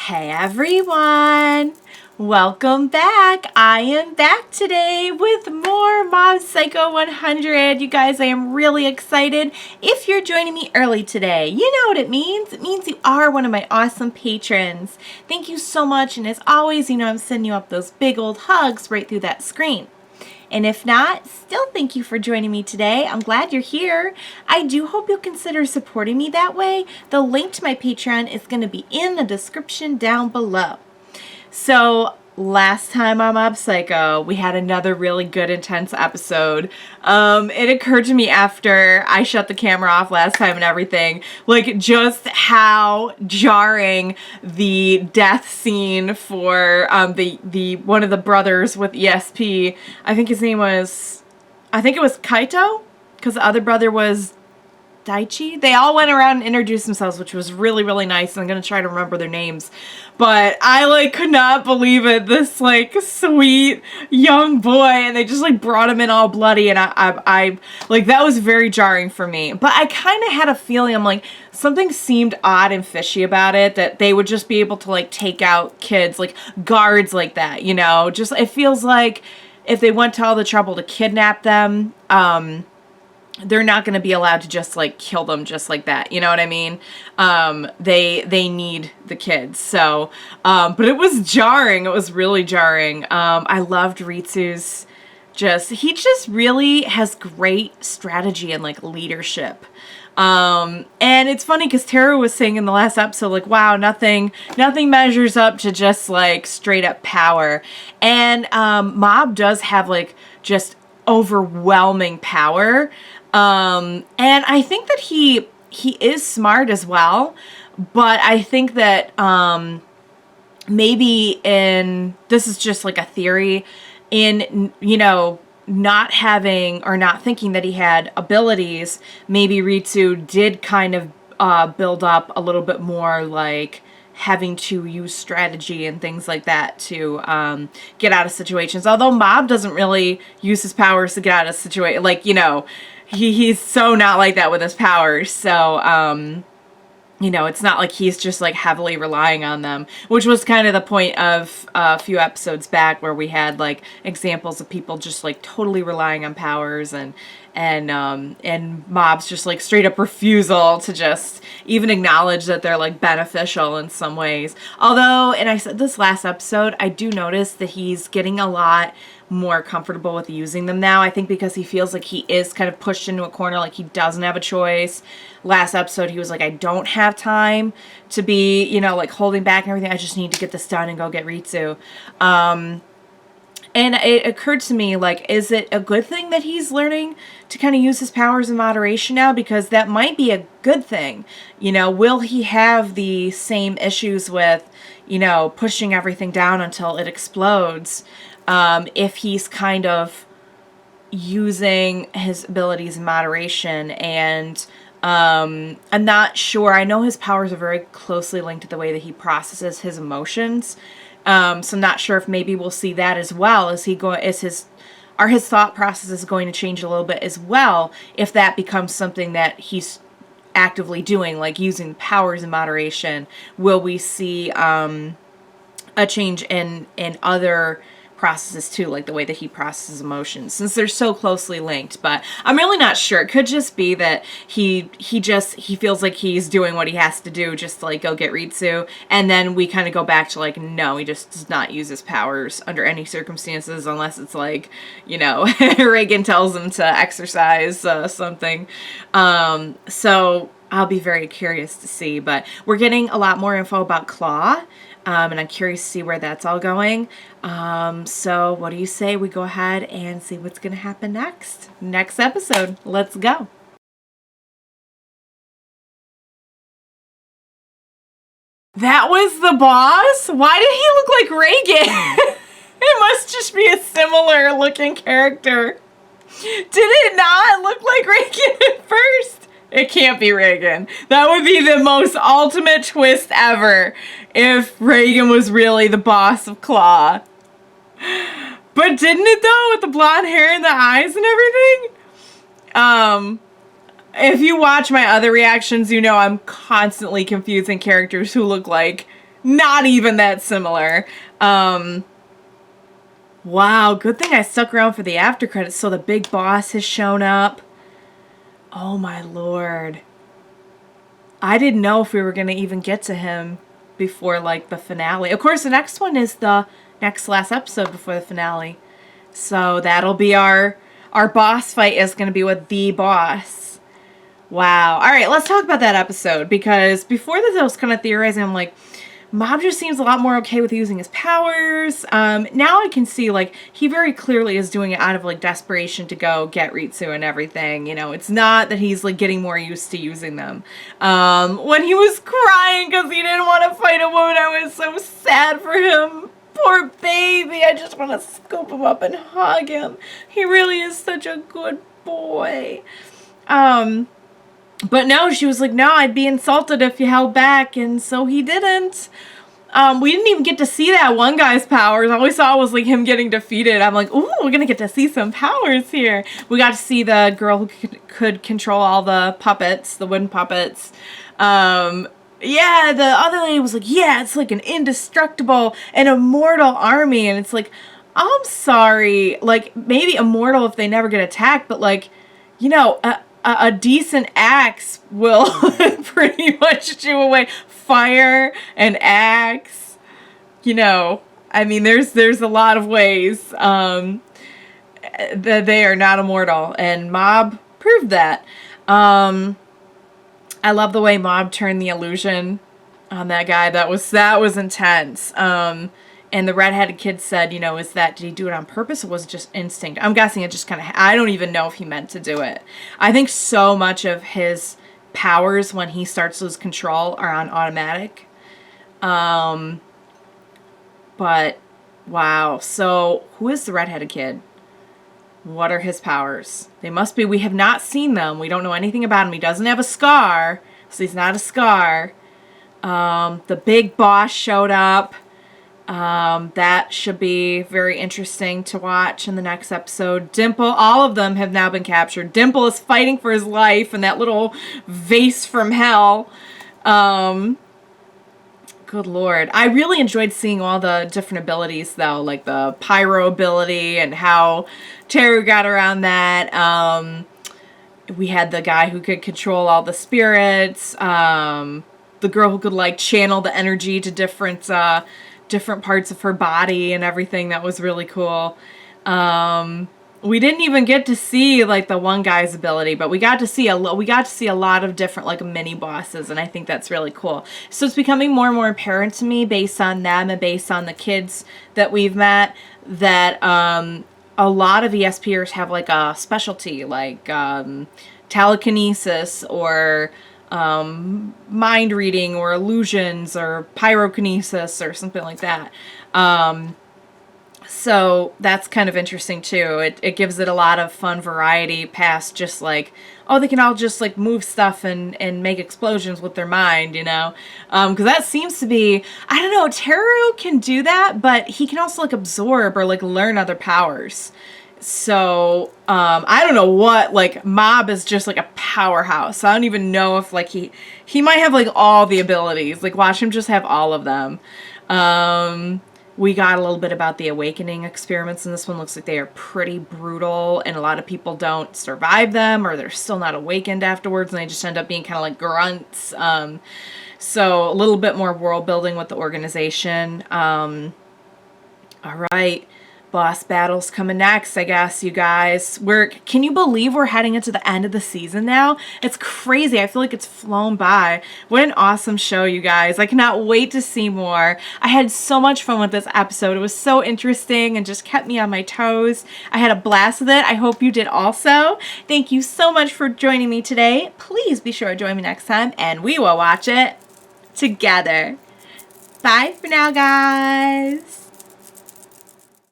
Hey everyone! Welcome back! I am back today with more Mob Psycho 100. You guys, I am really excited. If you're joining me early today, you know what it means. It means you are one of my awesome patrons. Thank you so much, and as always, you know I'm sending you up those big old hugs right through that screen. And if not, still thank you for joining me today. I'm glad you're here. I do hope you'll consider supporting me that way. The link to my Patreon is going to be in the description down below. So last time on Mob Psycho, we had another really good, intense episode. It occurred to me after I shut the camera off last time and everything, like just how jarring the death scene for the one of the brothers with ESP. I think it was Kaito, because the other brother was Daichi. They all went around and introduced themselves, which was really, really nice. And I'm going to try to remember their names. But I, could not believe it. This, sweet young boy. And they just, brought him in all bloody. And I that was very jarring for me. But I kind of had a feeling, I'm like, something seemed odd and fishy about it. That they would just be able to, take out kids, guards like that, you know? Just, it feels like if they went to all the trouble to kidnap them, they're not going to be allowed to just kill them just like that. You know what I mean? They need the kids. So, but it was jarring. It was really jarring. I loved Ritsu's he just really has great strategy and leadership. And it's funny because Tara was saying in the last episode, wow, nothing measures up to just straight up power. And, Mob does have just overwhelming power. And I think that he is smart as well, but I think that, maybe this is just a theory, not having or not thinking that he had abilities, maybe Ritsu did kind of, build up a little bit more having to use strategy and things like that to get out of situations. Although Mob doesn't really use his powers to get out of situations. He's so not like that with his powers. So, it's not like he's just heavily relying on them, which was kind of the point of a few episodes back where we had examples of people just totally relying on powers and Mob's just straight up refusal to just even acknowledge that they're beneficial in some ways. Although, and I said this last episode, I do notice that he's getting a lot more comfortable with using them now. I think because he feels like he is kind of pushed into a corner, he doesn't have a choice. Last episode, he was I don't have time to be, holding back and everything. I just need to get this done and go get Ritsu. And it occurred to me, is it a good thing that he's learning to kind of use his powers in moderation now? Because that might be a good thing. Will he have the same issues with, pushing everything down until it explodes? If he's kind of using his abilities in moderation. And I'm not sure. I know his powers are very closely linked to the way that he processes his emotions. So I'm not sure if maybe we'll see that as well. Are his thought processes going to change a little bit as well if that becomes something that he's actively doing, using powers in moderation? Will we see a change in other processes too, the way that he processes emotions, since they're so closely linked? But I'm really not sure. It could just be that he feels like he's doing what he has to do just to go get Ritsu, and then we kind of go back to no, he just does not use his powers under any circumstances unless it's Reagan tells him to exercise something. So I'll be very curious to see, but we're getting a lot more info about Claw. And I'm curious to see where that's all going. So what do you say we go ahead and see what's going to happen next episode? Let's go. That was the boss? Why did he look like Reagan? It must just be a similar looking character. Did it not look like Reagan at first? It can't be Reagan. That would be the most ultimate twist ever if Reagan was really the boss of Claw. But didn't it though, with the blonde hair and the eyes and everything? If you watch my other reactions, you know I'm constantly confusing characters who look like not even that similar. Wow, good thing I stuck around for the after credits. So the big boss has shown up. Oh my lord. I didn't know if we were going to even get to him before, like, the finale. Of course, the next one is the last episode before the finale. So that'll be our boss fight is going to be with the boss. Wow. All right, let's talk about that episode, because before this I was kind of theorizing. I'm like, Mob just seems a lot more okay with using his powers. Now I can see, like, he very clearly is doing it out of, like, desperation to go get Ritsu and everything. You know, it's not that he's, like, getting more used to using them. When he was crying because he didn't want to fight a woman, I was so sad for him. Poor baby. I just want to scoop him up and hug him. He really is such a good boy. But no, she was like, no, I'd be insulted if you held back, and so he didn't. We didn't even get to see that one guy's powers. All we saw was, like, him getting defeated. I'm like, ooh, we're gonna get to see some powers here. We got to see the girl who could control all the puppets, the wooden puppets. Yeah, the other lady was like, yeah, it's like an indestructible and immortal army, and it's like, I'm sorry, like, maybe immortal if they never get attacked, but, like, you know, a decent axe will pretty much do away. Fire and axe, you know, I mean, there's a lot of ways that they are not immortal, and Mob proved that. I love the way Mob turned the illusion on that guy. That was intense. And the redheaded kid said, you know, did he do it on purpose or was it just instinct? I'm guessing it just kind of, I don't even know if he meant to do it. I think so much of his powers when he starts to lose control are on automatic. But, wow. So, who is the redheaded kid? What are his powers? They must be, we have not seen them. We don't know anything about him. He doesn't have a scar, so he's not a scar. The big boss showed up. That should be very interesting to watch in the next episode. Dimple, all of them have now been captured. Dimple is fighting for his life in that little vase from hell. Good lord. I really enjoyed seeing all the different abilities, though, like the pyro ability and how Teru got around that. We had the guy who could control all the spirits. The girl who could, like, channel the energy to different parts of her body and everything. That was really cool. We didn't even get to see, like, the one guy's ability, but we got to see a lot of different, like, mini bosses, and I think that's really cool. So it's becoming more and more apparent to me, based on them and based on the kids that we've met, that a lot of ESPers have, like, a specialty, like telekinesis or mind reading or illusions or pyrokinesis or something like that. So that's kind of interesting too. It gives it a lot of fun variety past just like, oh, they can all just like move stuff and make explosions with their mind, you know? Because that seems to be, I don't know, Teru can do that, but he can also like absorb or like learn other powers. So, I don't know what, like, Mob is just, like, a powerhouse. I don't even know if, like, he might have, like, all the abilities. Like, watch him just have all of them. We got a little bit about the awakening experiments in this one. Looks like they are pretty brutal, and a lot of people don't survive them, or they're still not awakened afterwards, and they just end up being kind of like grunts. So, a little bit more world building with the organization. All right. Boss battles coming next, I guess, you guys. Can you believe we're heading into the end of the season now? It's crazy. I feel like it's flown by. What an awesome show, you guys. I cannot wait to see more. I had so much fun with this episode. It was so interesting and just kept me on my toes. I had a blast with it. I hope you did also. Thank you so much for joining me today. Please be sure to join me next time, and we will watch it together. Bye for now, guys.